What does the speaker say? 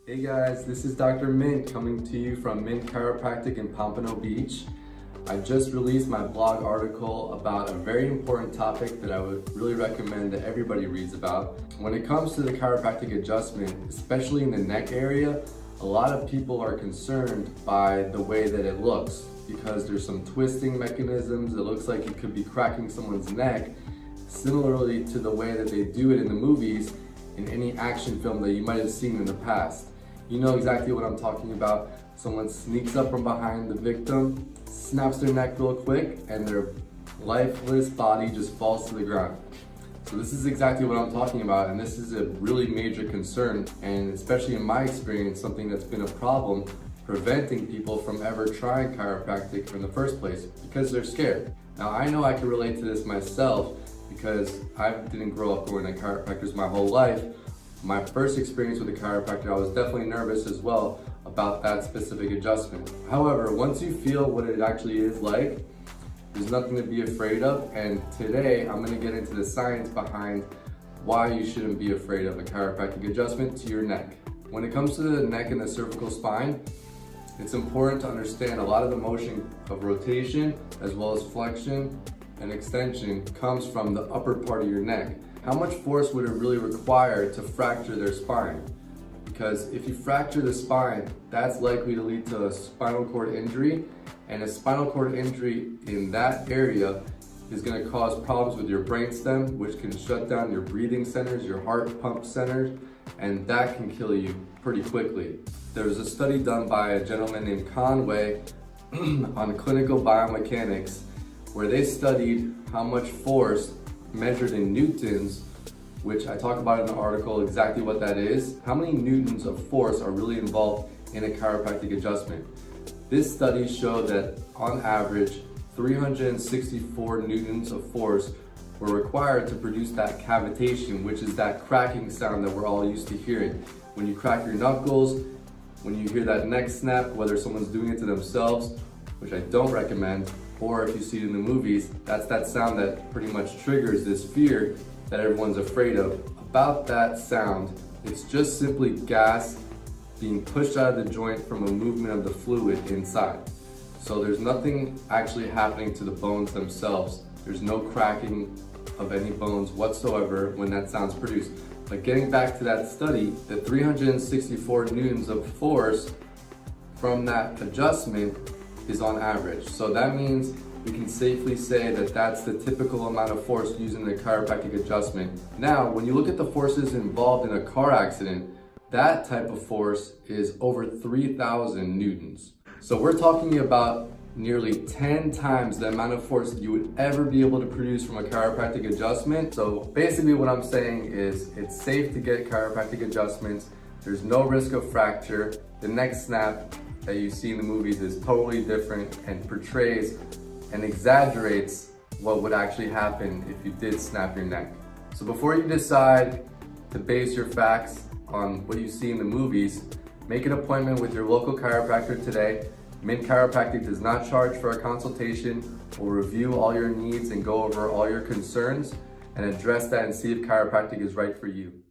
Hey guys, this is Dr. Mint coming to you from Mint Chiropractic in Pompano Beach. I just released my blog article about a very important topic that I would really recommend that everybody reads about. When it comes to the chiropractic adjustment, especially in the neck area, a lot of people are concerned by the way that it looks because there's some twisting mechanisms. It looks like you could be cracking someone's neck, similarly to the way that they do it in the movies in any action film that you might have seen in the past. You know exactly what I'm talking about. Someone sneaks up from behind the victim, snaps their neck real quick, and their lifeless body just falls to the ground. So this is exactly what I'm talking about, and this is a really major concern, and especially in my experience, something that's been a problem preventing people from ever trying chiropractic in the first place because they're scared. Now I know I can relate to this myself because I didn't grow up going to chiropractors my whole life. My first experience with a chiropractor, I was definitely nervous as well about that specific adjustment. However, once you feel what it actually is like, there's nothing to be afraid of. And today, I'm gonna get into the science behind why you shouldn't be afraid of a chiropractic adjustment to your neck. When it comes to the neck and the cervical spine, it's important to understand a lot of the motion of rotation as well as flexion and extension comes from the upper part of your neck. How much force would it really require to fracture their spine? Because if you fracture the spine, that's likely to lead to a spinal cord injury, and a spinal cord injury in that area is going to cause problems with your brainstem, which can shut down your breathing centers, your heart pump centers, and that can kill you pretty quickly. There was a study done by a gentleman named Conway on clinical biomechanics where they studied how much force measured in newtons, which I talk about in the article exactly what that is, how many newtons of force are really involved in a chiropractic adjustment. This study showed that on average, 364 newtons of force were required to produce that cavitation, which is that cracking sound that we're all used to hearing. When you crack your knuckles, when you hear that neck snap, whether someone's doing it to themselves, which I don't recommend, or if you see it in the movies, that's that sound that pretty much triggers this fear that everyone's afraid of. About that sound, it's just simply gas being pushed out of the joint from a movement of the fluid inside. So there's nothing actually happening to the bones themselves. There's no cracking of any bones whatsoever when that sound's produced. But getting back to that study, the 364 newtons of force from that adjustment is on average. So that means we can safely say that that's the typical amount of force used in a chiropractic adjustment. Now, when you look at the forces involved in a car accident, that type of force is over 3,000 newtons. So we're talking about nearly 10 times the amount of force that you would ever be able to produce from a chiropractic adjustment. So basically what I'm saying is it's safe to get chiropractic adjustments. There's no risk of fracture. The neck snap that you see in the movies is totally different and portrays and exaggerates what would actually happen if you did snap your neck. So before you decide to base your facts on what you see in the movies, make an appointment with your local chiropractor today. Mint Chiropractic does not charge for a consultation. We'll review all your needs and go over all your concerns and address that and see if chiropractic is right for you.